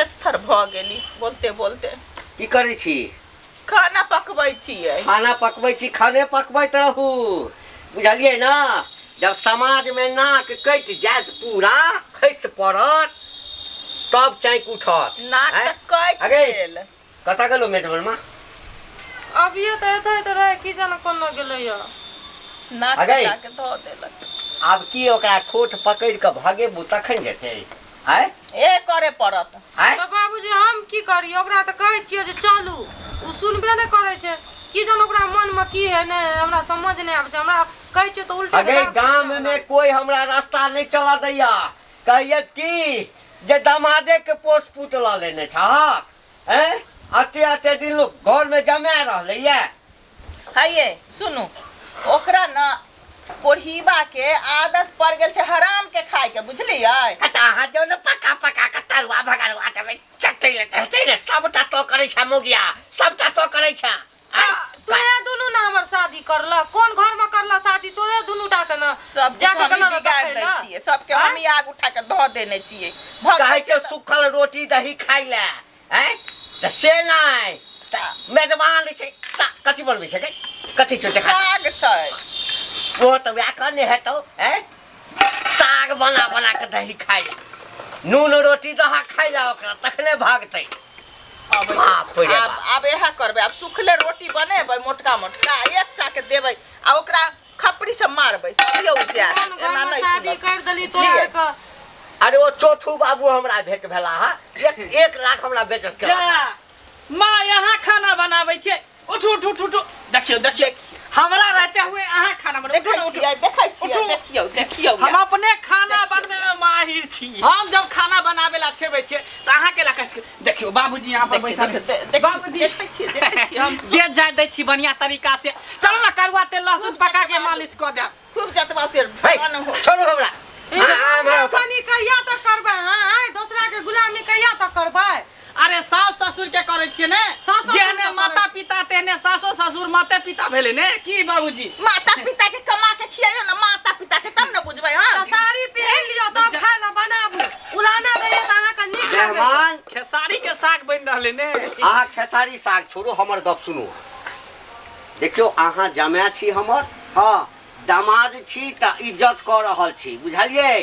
थेथर भ गेली बोलते बोलते। की करै छी? खाना पकबै छियै। खाना पकबै छी, खाने पकबैत रहू, बुझलियै ना? जब समाज में नाक कटि जायत पूरा खसि पड़त तब चैक उठत। नाक त कटि गेल। कतऽ गेलो मेजबान माँ? अभिये त एतै त रहे की जाने कोन गेलै य। नाक कटा के ध देलक। आब की ओकरा ठोठ पकड़ि के भगेबू तखन जेतै? आय ए करे पड़त। आय तो बाबूजी हम की करी? ओकरा त कहै छियै जे चलू, उ सुनबे नै करै छै। की जाने ओकरा मन में की है ने हमरा समझ नै आबै छै। हमरा कहै छै त उल्टे अगे गांव में कोई हमरा रास्ता नहीं चला दैया। कहियत की जे दामादे के पोस पुत ल लेने छ। हैं अते अते दिन लोग घर में जमा रहले ये। हाये सुनू, ओकरा ना कोढ़ीबा के आदत पड़ गेल छै हराम के खाय के, बुझलियै? अहाँ जो न पका पका के तरुआ भगरुआ तबे चटै ले कहते ने सबटा तो करे छ मोगिया, सबटा तो करे छ। तोरे दुनू ना हमर शादी करला, कोन घर में करला शादी? तोरे दुनू टा के ना सब जाके हम गलत बिगाड़ दै छियै, सबके हम ही आग उठा के ध देने छियै। कहै छै सुखल रोटी दही खाइ ले, हैं? त से नै त मेजबान छै कथि बनबै छै? कथि छै देखा? साग छै। वो तो वह कहने हेतौ, हैं? साग बना बना के दही खाइ ले, नून रोटी दहा खाइ ले ओकरा तखने भागतै। अब यह करबै, अब सुखले रोटी बनेबै मोटका मोटका एकटा के देबै आ ओकरा खपड़ी से मारबै यौ जा एना नहीं शादी कर देली तोरा के। अरे वो चोथू बाबू हमरा भेट भेला हा, 1 लाख हमरा बेचत के। माँ यहाँ खाना बनाबै छै। उठ उठ उठ उठ, देखियो देखियो हमरा रहते हुए अहाँ खाना बनाबै। देखियो देखियो हम अपने खाना बनबे में माहिर छी। हम जब खाना बनाबे ला छेबै छै त अहाँ के ला कष्ट। देखियो बाबूजी यहाँ पर बैठा है। बाबूजी देखै छी हम ये जाय दै छी बढ़िया तरीका से। चलो ना करुआ तेल लहसुन पका के मालिश क दे। खूब जतबा तेल छोड़ो हमरा। पानी कहिया तक करबै? हां दूसरा के गुलामी कहिया तक करबै? अरे सास ससुर के करे छिए ने, जेहने माता पिता तेहने सासो ससुर माते पिता भेले ने। की बाबूजी? माता पिता के कमा के खियाइयो ना माता पिता के, तब न बुझबै। हां साड़ी पहन लियो तब खाय ला बनाबू, उलाना दैया त अहाँ के नीक लागै। मेहमान खेसारी के साग बन रहले ने। अहाँ खेसारी साग छोड़ो, हमर गप सुनो। देखियो अहाँ जमाय छी हमर, हां दामाद छी त इज्जत क रहल छी, बुझलियै?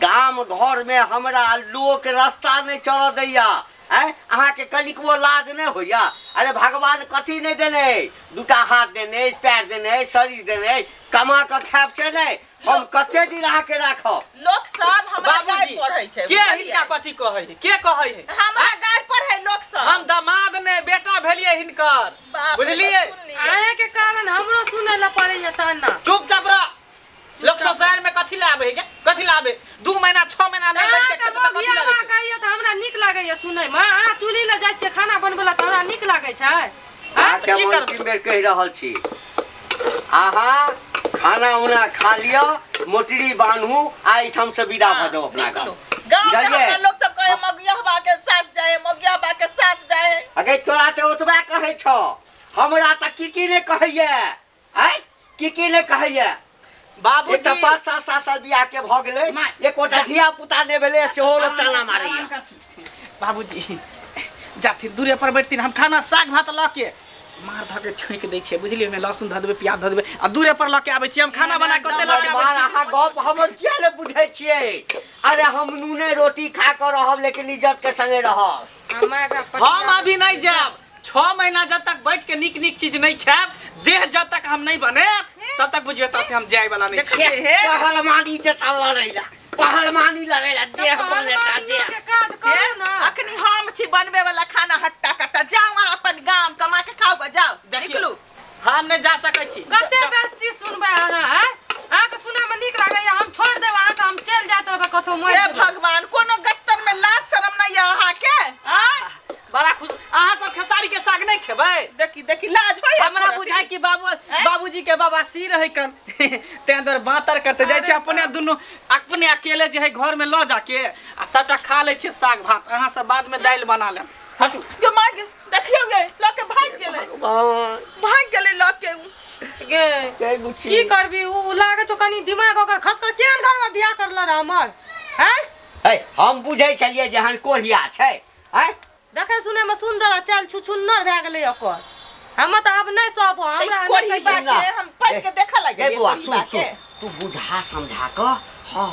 गाम घर में हमरा लोक रास्ता नहीं चल दैया। अहाँ के कनिकबो लाज नहीं होइया? अरे भगवान कथी नहीं देने? दूटा हाथ देने, पैर देने, शरीर देने, कमा के खाब से नहीं। हम कते दिन अहाँ के राखब? लोक सब हमरा गाय पढ़ै छै। के हिनका कथी कहै है? के कहै है? हमरा गाय पढ़ै लोक सब। हम दामाद ने बेटा भेलिए हिनकर, बुझलिए? आए के कारण हमरो सुनै ला पड़ै या ताना। चुपचाप रह। लोक ससुराल में कथी लाबे है? कथी लाबे? 2 महीना 6 महीना में बैठ के खेत में कथी लाबे? कहिए त हमरा नीक लागै या सुनै में। अहाँ चूल्ही ले जाय छियै खाना बनबै ला त हमरा नीक लागै छै। अहाँ के मन की बेर कहि रहल छी? अहाँ खाना उना खा लिया, मोटरी बांधू, आइठम से विदा भ जाओ अपना गांव। गांव में लोग सब कहे मगियाबा के साथ जाए, मगियाबा के साथ जाए। अगे तोरा ते ओतबा कहै छ, हमरा त की ने कहैया। आय की ने कहैया? बाबूजी त 5-7 साल बियाह के भ गेलै, एकोटा धिया पुता ने भेले से हो लोग ताना मारैया। बाबूजी जाथिन दूरे पर बैठथिन, हम खाना साग भात ल के मार ध के छोंक दै छियै, बुझलियै? में लहसुन ध देबै, प्याज ध देबै आ दूरे पर ल के आबै छी। हम खाना बना के ल के आबै छी। अहाँ गप हमर किया ने बुझै छियै? अरे हम नूने रोटी खा के रहब लेकिन इज्जत के संगे रहब। हम अभी नहीं जाब। 6 महीना जब तक बैठ के निक निक चीज नहीं खाब, देह जब तक हम नहीं बने तब तक बुझियो त से हम जाय वाला नहीं छी। पहलवानी जता लड़ैला, पहलवानी लड़ैला देह बनेता देह। अखनी हम छी बनबे वाला खाना हट्टा कट्टा। जाओ वहां अपन गांव कमा के खाओ ग, जाओ। निकलू। हम नहीं जा सकै छी। कते बेइज्जती सुनबै अहाँ? हैं अहाँ के सुनै में नीक लागै या? हम छोड़ देब अहाँ के, हम चल जात रहबै कतो मोय। हे भगवान, कोनो गत्तर में लाज शरम नहीं है अहाँ के? हां बड़ा खुश। अहाँ सब खेसारी के साग नहीं खेबै? देखी लाज होय हमरा बुझाय कि बाबूजी के बाबा सिर है कन ते अंदर बातर करते जाय छै। अपने दुनु अपने अकेले जे है घर में ल जाके आ सबटा खा ले छै साग भात। अहाँ सब बाद में दाल बना लेम। हटू के मार देखियो गे लके भाग गेलै लके गे की करबी? उ लागे छ कनी दिमाग ओकर खसक केन घर में बियाह करला रे हमर। हैं हम बुझै छलिए जहन कोढ़िया छै हैं देखे सुने में सुंदर चल छुछुन्नर भए गेलै ओकर हम त अब नहीं सब हमरा कोढ़ी नहीं बा कहिए। के हम पैस के देखा लगे ए बुआ सुन सुन तू बुझा समझा क हां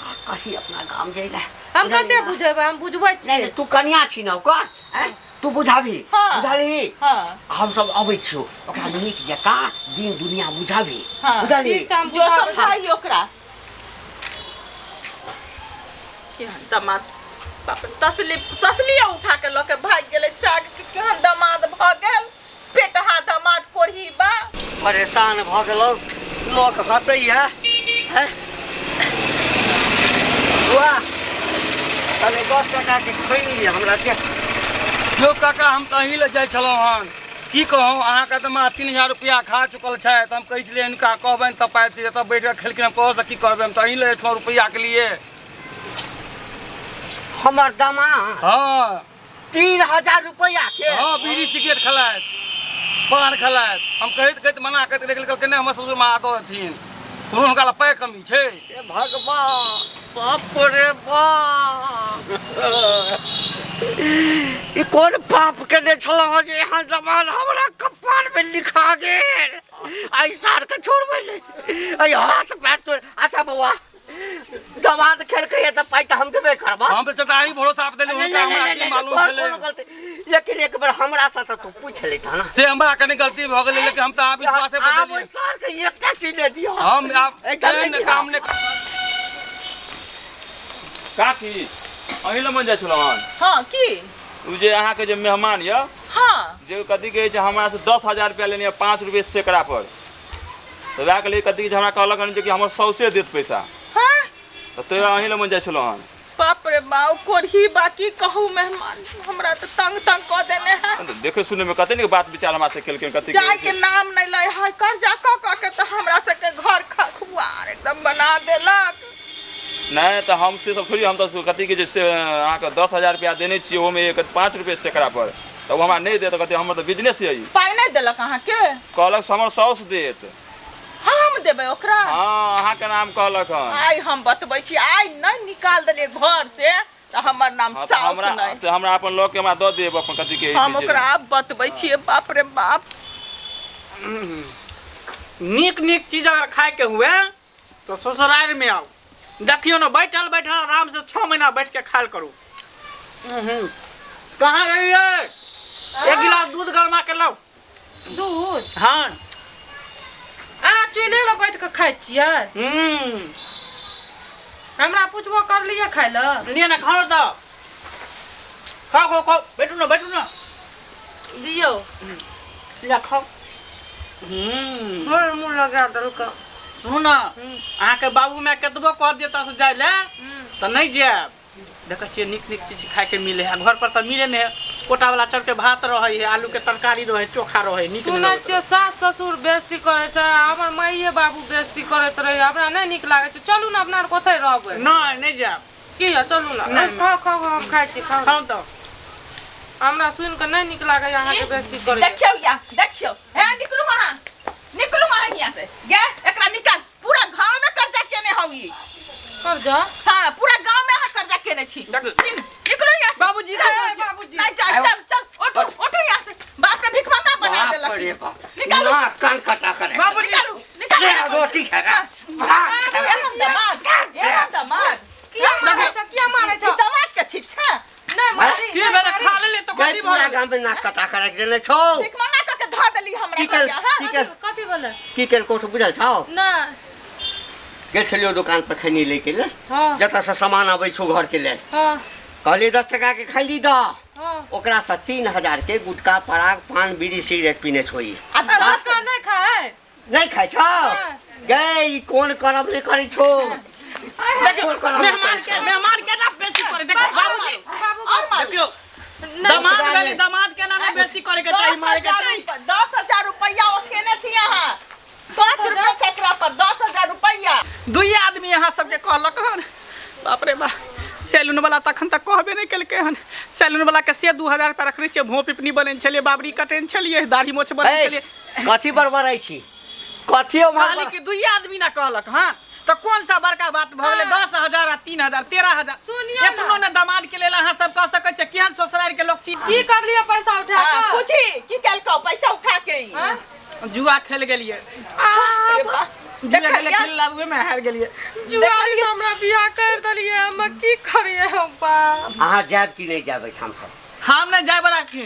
आ कही अपना गांव जइला हम कते बुझेबै हम बुझबै नहीं छी नहीं तू कनिया छी न ओकर हैं तू बुझाभी हाँ। बुझाली हां हम सब अबै छियो ओकरा नीक जका दिन दुनिया बुझाभी हाँ। बुझाली ठीक छै, हम जो बुझाबै छी। समझाई ओकरा केहन दामाद बाप रे, तसलिया उठा के लके भाग गेलै साग के केहन दामाद भ गेल पेटहा दामाद कोढ़ी बा परेशान भ गेलौ लोक हंसैया हैं बुआ तने 10 टका के खैनी हमरा के जो काका हम तऽ अहीं ले जाइ छलहुँ हन की कहूँ अहाँके तऽ माँ 3000 रुपया खा चुकल छै तऽ हम कहै छलियै हिनका कहबनि तऽ पाइ एतऽ बैठ कऽ खेलखिन हम कहऽ तऽ की करबै हम तऽ अहीं ले एहिठमा रुपैआ के लिए हमर दामाद हाँ 3000 रुपया के हाँ बीड़ी सिगरेट खेलाइत पान खेलाइत हम कहैत मना करैत रहि गेलियै नहि हमर ससुर माँ दऽ देथिन कोनो हुनका लए पाइ कमी छै हे भगवान बाप रे बाप ई कोन पाप केने छलौ जे एहन जमान हमरा कपार में लिखा गेल आई सार के छोड़बै नहीं आई हाथ पैर तोड़ अच्छा बउआ दमाद खेल के त पाइ त हम देबे करबा हम तऽ चटाई भरोसा पे देलियै हुनका हमरा की मालूम छलै लेकिन एक बार हमरा से तू पूछ लेता ना से हमरा कनी गलती भऽ गेलै लेकिन हम तऽ आब विश्वासे पर आब देलियै सर के एकटा चीज दे दियो हम आब एकदम काम ने काकी अहीं लग मन जाइ छलहुँ हन हां की उ जे अहाँके जे मेहमान यऽ हां जे कथी कहै छै हमरा से 10,000 रुपया लेने 5 रुपये सैकड़ा पर तऽ वएह के लिए कथी जे हमरा कहलक हन जे कि हमर 100 से देत पैसा हां तऽ तो अहीं लग मन जाइ छलहुँ हन बाप रे बाप कोढ़ी बाकी कहू मेहमान हमरा तो तंग क देने है तऽ देखे सुने में कते ने बात विचार हमरा से केलकै कथी जाय के नाम नहीं लै है कर जा के तो हमरा से के घर खखुआर एकदम बना देलक नहीं तो हम से सब थोड़ी हम तो कथी के जे अहाँके 10,000 रुपया देने छियै ओहिमे 5 रुपये सैकड़ा पर तब हमरा नहि दे तऽ कहते हमर तऽ बिजनेस है ई पाई नहीं देलक अहाँ के कहलक हमर 100 से देत हम देबे ओकरा हाँ अहाँके नाम कहलक हन आई हम बतबै छी आई नहीं निकाल देलिए घर से तो हमर नाम हाँ, तो साउस हमरा नहीं से हमरा अपन लोग के हमरा दऽ देब अपन कथी के हम ओकरा आब बतबै छियै बाप रे बाप नीक नीक चीज अगर खाए के हुए तो ससुराल में आओ देखियो ना बैठल बैठल आराम से 6 महीना बैठ के खाल करो कहाँ गई है एक गिलास दूध गरमा के लाओ दूध हाँ अहाँ चूल्हे लग बैठ के खाइ छियै हमरा पूछबो कर लिये खाइ लए लिए ना खाओ तो खाओ खाओ बैठू ना दियौ ले खाओ मोर मुँह लगा देलक सुनू ना अहाँ के बाबू मैं कतबो कह देता से जाए ले तो नहीं जाए देखै छियै नीक नीक चीज खाए के मिले है घर पर तो मिले नहीं है कोटा वाला चढ़ के भात रहे है आलू के तरकारी रहे चोखा रहे नीक सुनै छियै सास ससुर बेइज्जती करे छै हमर माइये बाबू बेइज्जती करैत रहे हमरा नहीं नीक लागे छै चलू ना अपना कोथे रहबै नहीं जाए की है चलू ना नहीं, खाओ खाओ हम खाइ छी खाओ खाओ तो हमरा सुन के नहीं नीक लागे अहाँ के बेइज्जती करे देखियो हे निकलू वहां यहाँ से गे एकरा निकाल पूरा गांव में कर्जा केने हौ ई कर जा हां पूरा गांव में अहाँ कर्जा केने छी निकलू यहाँ से बाबूजी, बाबूजी नहीं चल उठ यहाँ से बाप रे भिख मांगा बना देलक बाप रे बाप निकालू ना कान कटा करे बाबूजी निकालू रोटी खाएगा एहन दामाद किया मारे छ दामाद के छिछा नहीं मारी ये बेला खा ले तो गई कथी पूरा भर गांव में नाक कटा करे के देने छौ भिख मांगा के ध देली हमरा की कर्जा हां कथी बोले की कर को बुझल छौ ना गेल छलियो दुकान पर खैनी लेके ले हां जतऽ से सामान आबै छौ घर के ले हां कहली 10 टका के खैनी द हां ओकरा से 3000 के गुटका पराग पान बीड़ी सिगरेट पीने छोई गुटखा नहीं खाए नहीं खाइ छौ गई कोन करब ले करै छौ मेहमान के ना बेइज्जती करे देखो बाबूजी देखियो दामाद के ना बेइज्जती करे के चाहिए मारे के चाहिए 10,000 रुपया ओखेने छी अहाँ 5 रुपया सैकड़ा पर 10,000 रुपया दुई आदमी यहाँ सबके कहलक हन बाप रे बाप सैलून वाला तखन तक कहबे नहीं केलकै हन सैलून वाला के से 2,000 रुपया रखने छियै भों पिपनी बने छलिए बाबरी कटेन छलिए दाढ़ी मोछ बने छलिए कथी बरबराई छी कथियो खाली के दुई आदमी ना कहलक हां तो कौन सा बड़का बात भ गेलै 10,000 आ 3,000 13,000 सुनियो ना। एतनो ने दामाद के लेल अहाँ सब कह सकै छै केहन ससुराल के लोग छी की कर लिया पैसा उठा के पूछी की केलको पैसा उठा के ही हाँ? जुआ खेल गेलिए अरे वाह जुआ खेल खेल लाबे में हार गेलिए जुआरी से हमरा बियाह कर दलिए हम की करिए हम बाप अहाँ जायब कि नहीं जायब हम सब हम नहीं जाय बड़ा की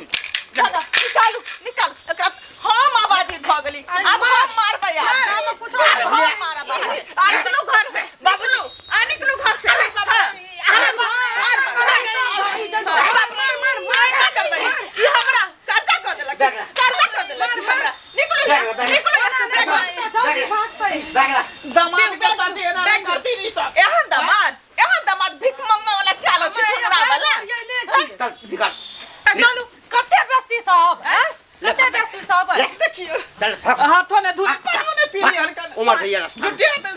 दादा निकालू निकाल एकरा हम आवाजी भ गेली अब हम मारबै यार हम कुछ हम मारब आ निकलू घर से बाबूलू आ निकलू घर से अरे ये हमरा कर्जा क देलक कर्जा क देलक हमरा निकलू दामाद के साथ एना नहीं करती नहीं सब एहन दामाद भीख मंगा वाला चालो छुछुरा वाला चलू कते बेस्ती साहब हैं कते बेस्ती साहब है देखियो चल भाग हाथों ने धुआ पानियों ने पी लिया हल्का उमर भैया रास्ता जुटिया तो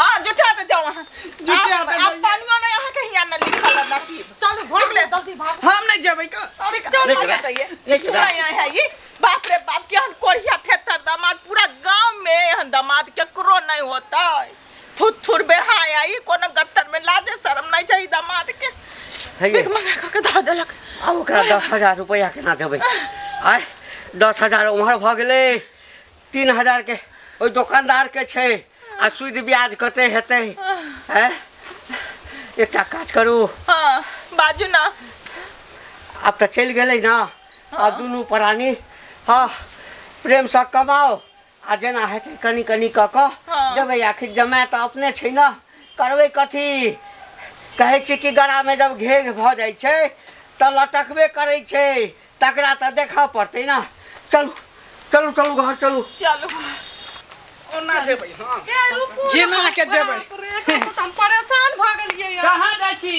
हां जुटा दे जाओ वहां जुटिया दे अब पानियों ने यहाँ कहीं न लिखल है नसीब चलो भाग ले जल्दी भाग हम नहीं जेबै का अरे चलो बताइए सुना यहाँ है ये बाप रे बाप केहन कोरिया थे तर दामाद पूरा गांव में एहन दामाद केकरो नहीं होता थुर बेहाया ई कोनो गत्तर में लाजे शर्म नहीं चाहिए दामाद के भीख मंगा के धा देलक अब ओकरा 10,000 रुपया केना देबै आय 10,000 उम्हर भ गेलै 3,000 के ओइ दुकानदार के छै आ सूद ब्याज कते हेतै हैं एकटा काज करू हां बाजू ना अब तऽ चलि गेलै ना अब दुनू प्राणी हाँ प्रेम से कमाओ आ जेना हेतै कनी कनी कऽ कऽ देबै आखिर जमाए तऽ अपने छै ना करबै कथी कहै छी कि गड़ा में जब घेघ भऽ जाइ छै तऽ लटकबे करै छै तकरा तऽ देखऽ पड़तै ना चलू चलू चलू घर चलू चलो ओना जेबै हां ए रुकू केना के जेबै हम परेशान भ गेलिए यार कहाँ जाइ छी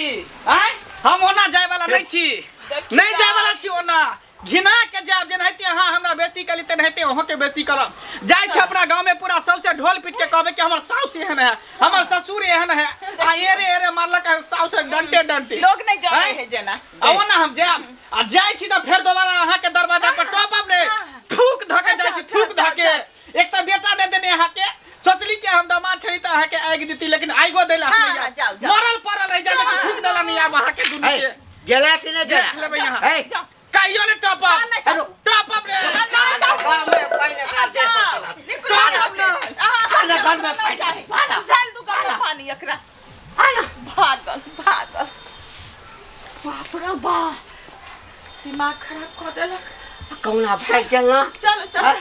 आय हम ओना जाय वाला नहीं छी नहीं जाय वाला छी ओना घिना के जाब जेनाहिते अहाँ हमरा बेइज्जती कली तेनाहिते अहाँ के बेइज्जती करब जाय छै अपना गांव में पूरा सबसे ढोल पीट के कहबे कि हमर साउस एहन है हमर ससुर एहन है आ एरे मारलक साउस डंटे डंटे लोग नहीं जाने है जना आओ ना हम जाब आ जाय छी त फेर दोबारा अहाँ के दरवाजा पर टॉप रे थूक धके जाय छी थूक धके एक त बेटा दे देने अहाँ के सोचली कि हम दामाद छड़ी त अहाँ के आगि देती लेकिन आइगो देला हाँ, हम जाओ, जाओ। मरल पड़ल रह जाबे कि थूक देला नहीं आब अहाँ के दुनु के गेला कि नहीं देख लेबै गेला यहाँ ए काइयो ने टॉप हेलो टॉप रे घर में पानी पानी एकरा भागल भागल बाप रे बाप दिमाग खराब कर देलक कौन आप साइड चलना चलो चलो